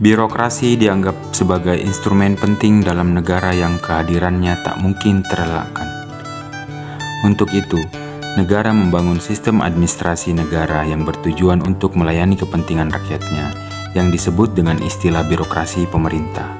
Birokrasi dianggap sebagai instrumen penting dalam negara yang kehadirannya tak mungkin terelakkan. Untuk itu, negara membangun sistem administrasi negara yang bertujuan untuk melayani kepentingan rakyatnya, yang disebut dengan istilah birokrasi pemerintah.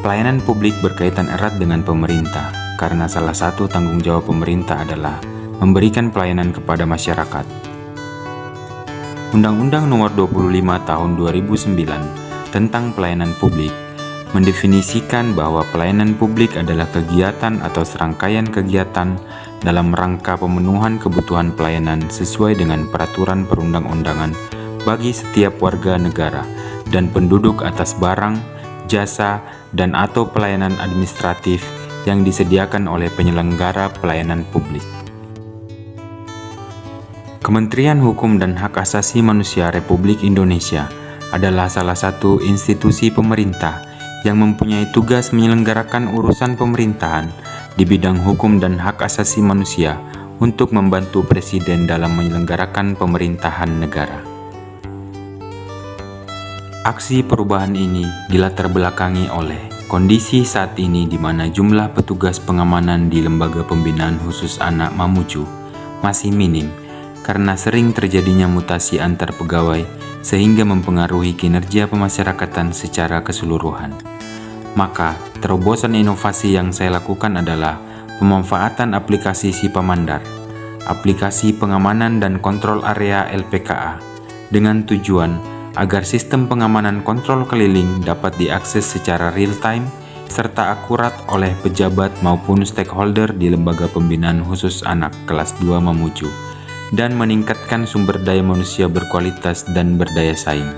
Pelayanan publik berkaitan erat dengan pemerintah, karena salah satu tanggung jawab pemerintah adalah memberikan pelayanan kepada masyarakat. Undang-Undang Nomor 25 Tahun 2009 tentang pelayanan publik mendefinisikan bahwa pelayanan publik adalah kegiatan atau serangkaian kegiatan dalam rangka pemenuhan kebutuhan pelayanan sesuai dengan peraturan perundang-undangan bagi setiap warga negara dan penduduk atas barang, jasa, dan atau pelayanan administratif yang disediakan oleh penyelenggara pelayanan publik. Kementerian Hukum dan Hak Asasi Manusia Republik Indonesia adalah salah satu institusi pemerintah yang mempunyai tugas menyelenggarakan urusan pemerintahan di bidang hukum dan hak asasi manusia untuk membantu Presiden dalam menyelenggarakan pemerintahan negara. Aksi perubahan ini dilatar belakangi oleh kondisi saat ini di mana jumlah petugas pengamanan di Lembaga Pembinaan Khusus Anak Mamuju masih minim karena sering terjadinya mutasi antar pegawai sehingga mempengaruhi kinerja pemasyarakatan secara keseluruhan. Maka, terobosan inovasi yang saya lakukan adalah pemanfaatan aplikasi Sipamandar, aplikasi pengamanan dan kontrol area LPKA, dengan tujuan agar sistem pengamanan kontrol keliling dapat diakses secara real-time serta akurat oleh pejabat maupun stakeholder di Lembaga Pembinaan Khusus Anak kelas 2 Mamuju, dan meningkatkan sumber daya manusia berkualitas dan berdaya saing.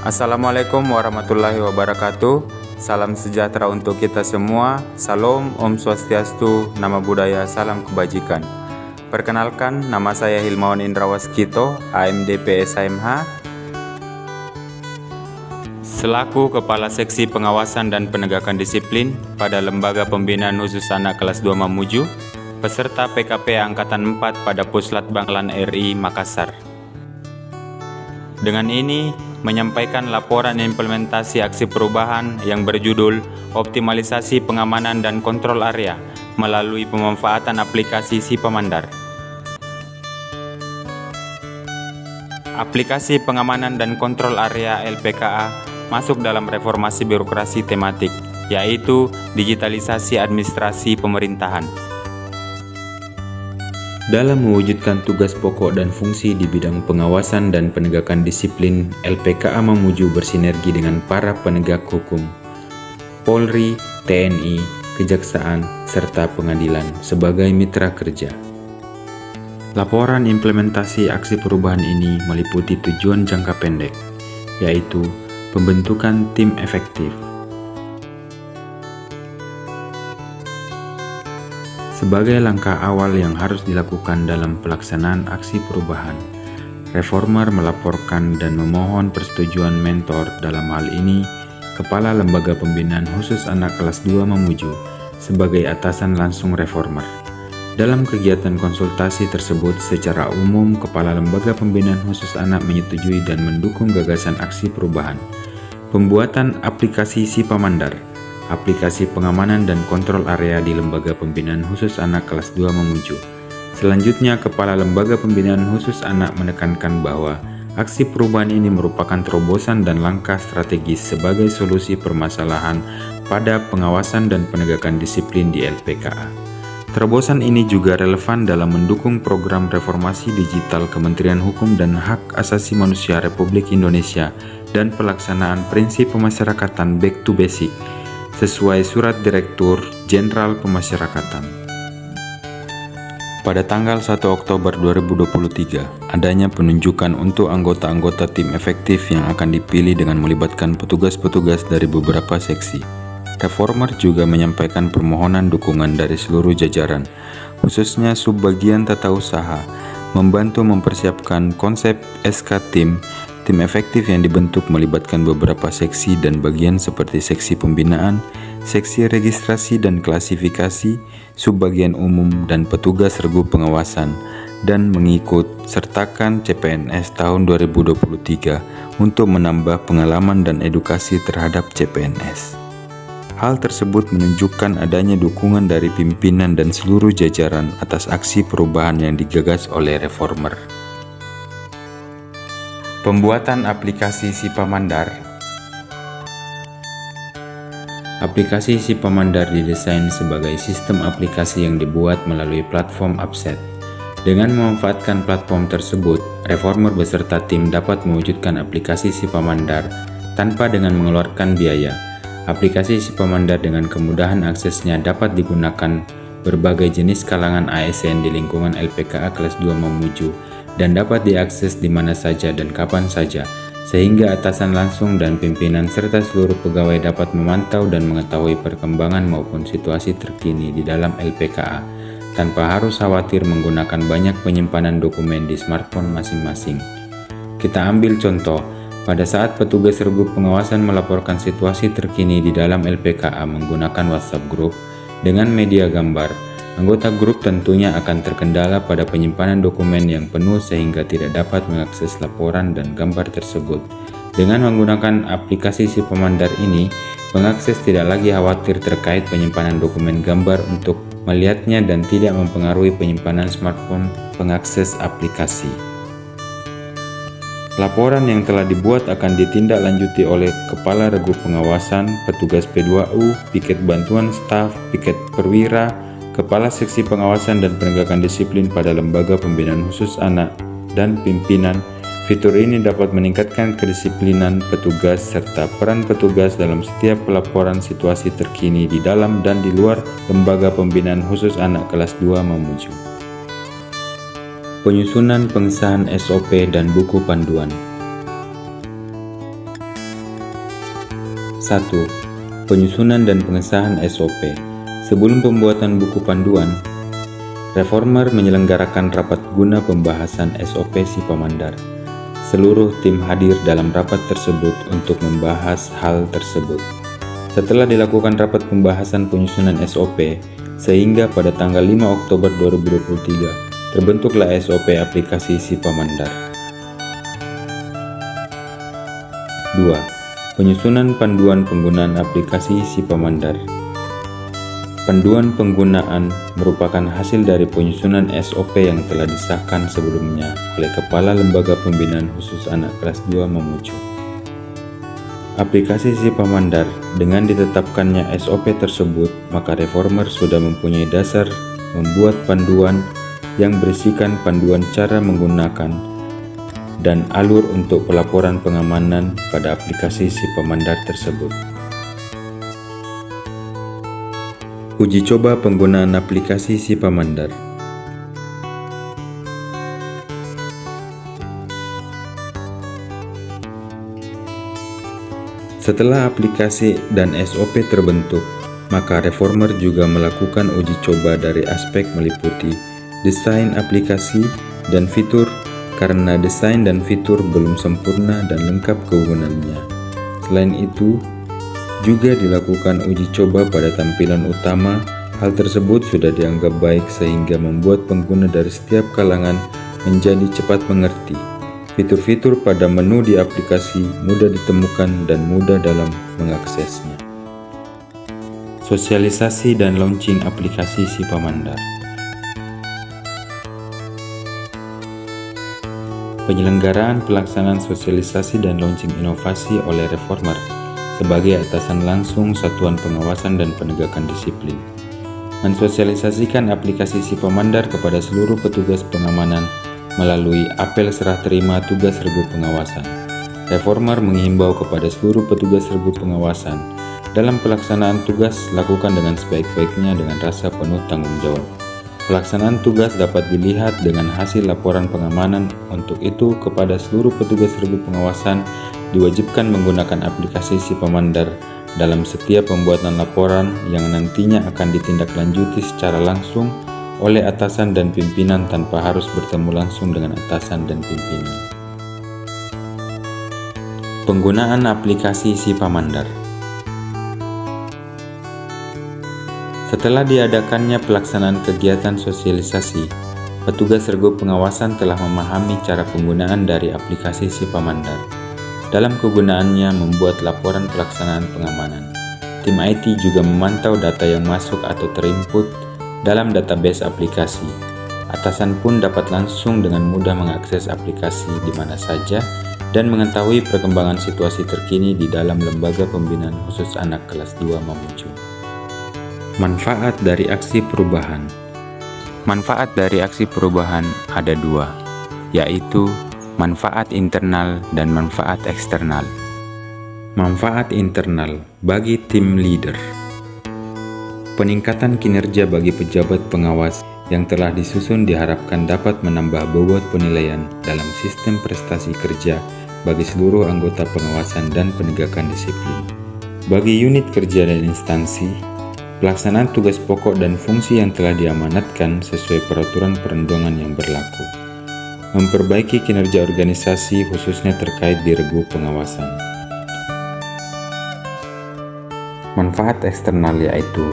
Assalamualaikum warahmatullahi wabarakatuh. Salam sejahtera untuk kita semua. Salam, Om Swastiastu, Nama Budaya, Salam Kebajikan. Perkenalkan, nama saya Hilmawan Indrawaskito, AMDP SHMH, selaku Kepala Seksi Pengawasan dan Penegakan Disiplin pada Lembaga Pembinaan Khusus Anak kelas 2 Mamuju, peserta PKP Angkatan 4 pada Puslat Banglan RI Makassar. Dengan ini, menyampaikan laporan implementasi aksi perubahan yang berjudul Optimalisasi Pengamanan dan Kontrol Area melalui pemanfaatan aplikasi Sipamandar. Aplikasi pengamanan dan kontrol area LPKA masuk dalam reformasi birokrasi tematik, yaitu digitalisasi administrasi pemerintahan. Dalam mewujudkan tugas pokok dan fungsi di bidang pengawasan dan penegakan disiplin, LPKA Mamuju bersinergi dengan para penegak hukum, Polri, TNI, Kejaksaan, serta pengadilan sebagai mitra kerja. Laporan implementasi aksi perubahan ini meliputi tujuan jangka pendek, yaitu pembentukan tim efektif. Sebagai langkah awal yang harus dilakukan dalam pelaksanaan aksi perubahan, reformer melaporkan dan memohon persetujuan mentor, dalam hal ini Kepala Lembaga Pembinaan Khusus Anak kelas 2 Mamuju, sebagai atasan langsung reformer. Dalam kegiatan konsultasi tersebut, secara umum Kepala Lembaga Pembinaan Khusus Anak menyetujui dan mendukung gagasan aksi perubahan. Pembuatan aplikasi Sipamandar, aplikasi pengamanan dan kontrol area di Lembaga Pembinaan Khusus Anak kelas 2 Mamuju. Selanjutnya, Kepala Lembaga Pembinaan Khusus Anak menekankan bahwa aksi perubahan ini merupakan terobosan dan langkah strategis sebagai solusi permasalahan pada pengawasan dan penegakan disiplin di LPKA. Terobosan ini juga relevan dalam mendukung program reformasi digital Kementerian Hukum dan Hak Asasi Manusia Republik Indonesia dan pelaksanaan prinsip pemasyarakatan back to basic sesuai Surat Direktur Jenderal Pemasyarakatan. Pada tanggal 1 Oktober 2023, adanya penunjukan untuk anggota-anggota tim efektif yang akan dipilih dengan melibatkan petugas-petugas dari beberapa seksi. Reformer juga menyampaikan permohonan dukungan dari seluruh jajaran, khususnya subbagian tata usaha, membantu mempersiapkan konsep SK Tim Tim efektif yang dibentuk melibatkan beberapa seksi dan bagian seperti seksi pembinaan, seksi registrasi dan klasifikasi, subbagian umum, dan petugas regu pengawasan, dan mengikut sertakan CPNS tahun 2023 untuk menambah pengalaman dan edukasi terhadap CPNS. Hal tersebut menunjukkan adanya dukungan dari pimpinan dan seluruh jajaran atas aksi perubahan yang digagas oleh reformer. Pembuatan aplikasi Sipamandar. Aplikasi Sipamandar didesain sebagai sistem aplikasi yang dibuat melalui platform Upset. Dengan memanfaatkan platform tersebut, reformer beserta tim dapat mewujudkan aplikasi Sipamandar tanpa dengan mengeluarkan biaya. Aplikasi Sipamandar dengan kemudahan aksesnya dapat digunakan berbagai jenis kalangan ASN di lingkungan LPKA kelas 2 Mamuju dan dapat diakses di mana saja dan kapan saja, sehingga atasan langsung dan pimpinan serta seluruh pegawai dapat memantau dan mengetahui perkembangan maupun situasi terkini di dalam LPKA tanpa harus khawatir menggunakan banyak penyimpanan dokumen di smartphone masing-masing. Kita ambil contoh. Pada saat petugas regu pengawasan melaporkan situasi terkini di dalam LPKA menggunakan WhatsApp Group dengan media gambar, anggota grup tentunya akan terkendala pada penyimpanan dokumen yang penuh sehingga tidak dapat mengakses laporan dan gambar tersebut. Dengan menggunakan aplikasi Sipamandar ini, pengakses tidak lagi khawatir terkait penyimpanan dokumen gambar untuk melihatnya dan tidak mempengaruhi penyimpanan smartphone pengakses aplikasi. Laporan yang telah dibuat akan ditindaklanjuti oleh Kepala Regu Pengawasan, petugas P2U, piket bantuan staf, piket perwira, Kepala Seksi Pengawasan dan Penegakan Disiplin pada Lembaga Pembinaan Khusus Anak, dan pimpinan. Fitur ini dapat meningkatkan kedisiplinan petugas serta peran petugas dalam setiap pelaporan situasi terkini di dalam dan di luar Lembaga Pembinaan Khusus Anak kelas 2 Mamuju. Penyusunan pengesahan SOP dan buku panduan. 1. Penyusunan dan pengesahan SOP. Sebelum pembuatan buku panduan, reformer menyelenggarakan rapat guna pembahasan SOP Sipamandar. Seluruh tim hadir dalam rapat tersebut untuk membahas hal tersebut. Setelah dilakukan rapat pembahasan penyusunan SOP, sehingga pada tanggal 5 Oktober 2023, terbentuklah SOP aplikasi Sipamandar. 2. Penyusunan panduan penggunaan aplikasi Sipamandar. Panduan penggunaan merupakan hasil dari penyusunan SOP yang telah disahkan sebelumnya oleh Kepala Lembaga Pembinaan Khusus Anak kelas 2 Mamuju. Aplikasi Sipamandar dengan ditetapkannya SOP tersebut, maka reformer sudah mempunyai dasar membuat panduan yang berisikan panduan cara menggunakan dan alur untuk pelaporan pengamanan pada aplikasi Sipamandar tersebut. Uji coba penggunaan aplikasi Sipamandar. Setelah aplikasi dan SOP terbentuk, maka reformer juga melakukan uji coba dari aspek meliputi desain aplikasi dan fitur karena desain dan fitur belum sempurna dan lengkap kegunaannya. Selain itu, juga dilakukan uji coba pada tampilan utama. Hal tersebut sudah dianggap baik sehingga membuat pengguna dari setiap kalangan menjadi cepat mengerti. Fitur-fitur pada menu di aplikasi mudah ditemukan dan mudah dalam mengaksesnya. Sosialisasi dan launching aplikasi Sipamandar. Penyelenggaraan pelaksanaan sosialisasi dan launching inovasi oleh reformer sebagai atasan langsung Satuan Pengawasan dan Penegakan Disiplin. Mensosialisasikan aplikasi Sipamandar kepada seluruh petugas pengamanan melalui apel serah terima tugas regu pengawasan. Reformer menghimbau kepada seluruh petugas regu pengawasan dalam pelaksanaan tugas lakukan dengan sebaik-baiknya dengan rasa penuh tanggung jawab. Pelaksanaan tugas dapat dilihat dengan hasil laporan pengamanan. Untuk itu, kepada seluruh petugas regu pengawasan diwajibkan menggunakan aplikasi Sipamandar dalam setiap pembuatan laporan yang nantinya akan ditindaklanjuti secara langsung oleh atasan dan pimpinan tanpa harus bertemu langsung dengan atasan dan pimpinan. Penggunaan aplikasi Sipamandar. Setelah diadakannya pelaksanaan kegiatan sosialisasi, petugas regu pengawasan telah memahami cara penggunaan dari aplikasi Sipamandar. Dalam kegunaannya membuat laporan pelaksanaan pengamanan. Tim IT juga memantau data yang masuk atau terinput dalam database aplikasi. Atasan pun dapat langsung dengan mudah mengakses aplikasi di mana saja dan mengetahui perkembangan situasi terkini di dalam Lembaga Pembinaan Khusus Anak Kelas 2 Mamuju. Manfaat dari aksi perubahan. Manfaat dari aksi perubahan ada dua, yaitu manfaat internal dan manfaat eksternal. Manfaat internal bagi tim leader. Peningkatan kinerja bagi pejabat pengawas yang telah disusun diharapkan dapat menambah bobot penilaian dalam sistem prestasi kerja bagi seluruh anggota pengawasan dan penegakan disiplin. Bagi unit kerja dan instansi, pelaksanaan tugas pokok dan fungsi yang telah diamanatkan sesuai peraturan perundangan yang berlaku. Memperbaiki kinerja organisasi khususnya terkait di regu pengawasan. Manfaat eksternal yaitu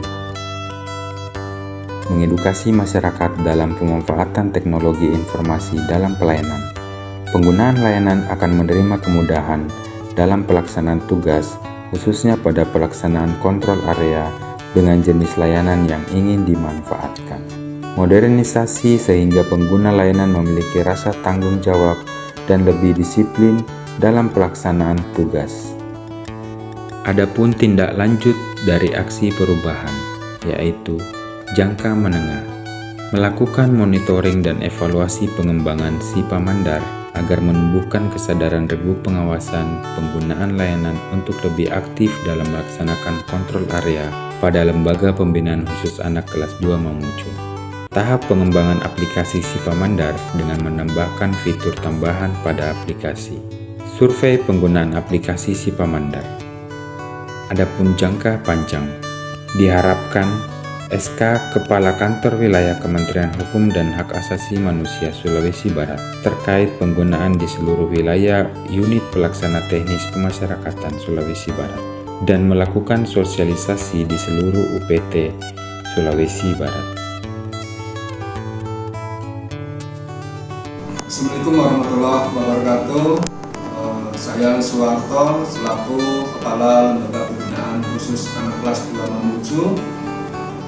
mengedukasi masyarakat dalam pemanfaatan teknologi informasi dalam pelayanan. Penggunaan layanan akan menerima kemudahan dalam pelaksanaan tugas, khususnya pada pelaksanaan kontrol area dengan jenis layanan yang ingin dimanfaatkan. Modernisasi sehingga pengguna layanan memiliki rasa tanggung jawab dan lebih disiplin dalam pelaksanaan tugas. Adapun tindak lanjut dari aksi perubahan, yaitu jangka menengah, melakukan monitoring dan evaluasi pengembangan Sipamandar agar menumbuhkan kesadaran regu pengawasan penggunaan layanan untuk lebih aktif dalam melaksanakan kontrol area pada Lembaga Pembinaan Khusus Anak Kelas 2 Mamuju. Tahap pengembangan aplikasi Sipamandar dengan menambahkan fitur tambahan pada aplikasi. Survei penggunaan aplikasi Sipamandar. Adapun jangka panjang, diharapkan SK Kepala Kantor Wilayah Kementerian Hukum dan Hak Asasi Manusia Sulawesi Barat terkait penggunaan di seluruh wilayah unit pelaksana teknis pemasyarakatan Sulawesi Barat dan melakukan sosialisasi di seluruh UPT Sulawesi Barat. Assalamualaikum warahmatullahi wabarakatuh. Saya Suwarto selaku Kepala Lembaga Pembinaan Khusus Anak Kelas 2 Mamuju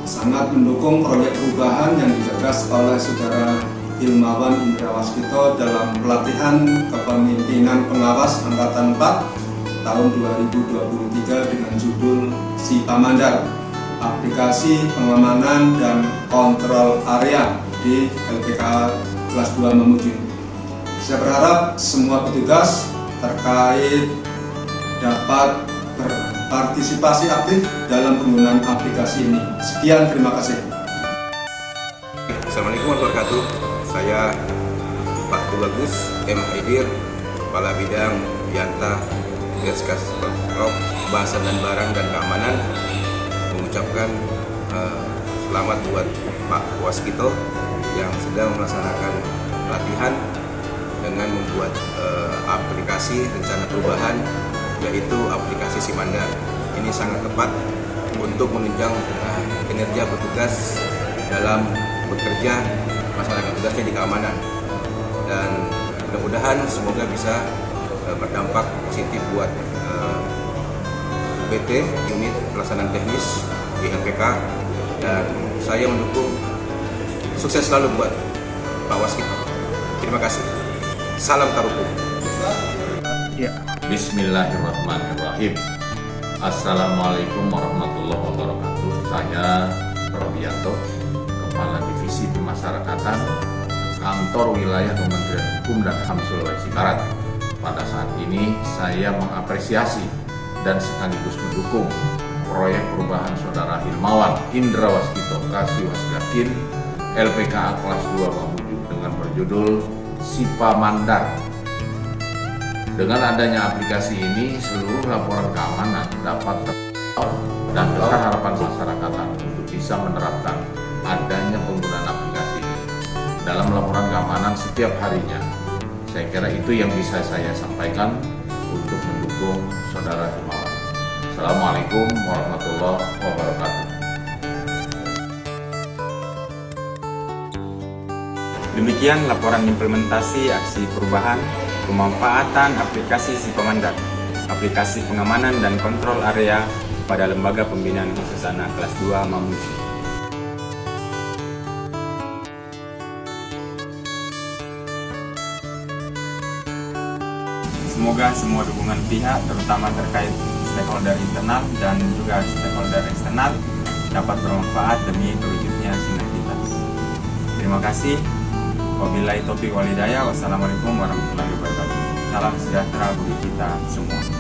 sangat mendukung proyek perubahan yang digagas oleh Saudara Hilmawan Indra Waskito dalam pelatihan kepemimpinan pengawas Angkatan 4 tahun 2023 dengan judul Sipamandar, aplikasi pengamanan dan kontrol area di LPK kelas 2 Mamuju. Saya berharap semua petugas terkait dapat berpartisipasi aktif dalam penggunaan aplikasi ini. Sekian, terima kasih. Assalamualaikum warahmatullahi wabarakatuh. Saya Pak Tubagus M. Haidir, Kepala Bidang Yanta Dirgas Bahasa dan Barang dan Keamanan, mengucapkan selamat buat Pak Waskito yang sedang melaksanakan pelatihan dengan membuat aplikasi rencana perubahan, yaitu aplikasi Sipamandar. Ini sangat tepat untuk menunjang kinerja petugas dalam bekerja melaksanakan tugasnya di keamanan, dan mudah-mudahan semoga bisa berdampak positif buat UPT unit pelaksanaan teknis di LPK, dan saya mendukung sukses selalu buat Pak Waskito. Terima kasih. Salam Tarukum. Bismillahirrahmanirrahim. Assalamualaikum warahmatullahi wabarakatuh. Saya Probianto, Kepala Divisi Pemasyarakatan, Kantor Wilayah Kementerian Hukum dan HAM Sulawesi Barat. Pada saat ini saya mengapresiasi dan sekaligus mendukung proyek perubahan Saudara Hilmawan Indra Waskito Kasih Wasgakin LPK kelas 2 Mamuju dengan berjudul Sipamandar. Dengan adanya aplikasi ini, seluruh laporan keamanan dapat terpantau dan besar harapan masyarakat untuk bisa menerapkan adanya penggunaan aplikasi ini dalam laporan keamanan setiap harinya. Saya kira itu yang bisa saya sampaikan untuk mendukung mendukung Saudara Himawan. Assalamualaikum warahmatullahi wabarakatuh. Demikian laporan implementasi aksi perubahan pemanfaatan aplikasi Sikomandar, aplikasi pengamanan dan kontrol area pada Lembaga Pembinaan Khusus Anak kelas 2 Mamuju. Semoga semua dukungan pihak, terutama terkait stakeholder internal dan juga stakeholder eksternal, dapat bermanfaat demi terwujudnya sinergitas. Terima kasih. Wabillahi taufiq wal hidayah. Wassalamualaikum warahmatullahi wabarakatuh. Salam sejahtera bagi kita semua.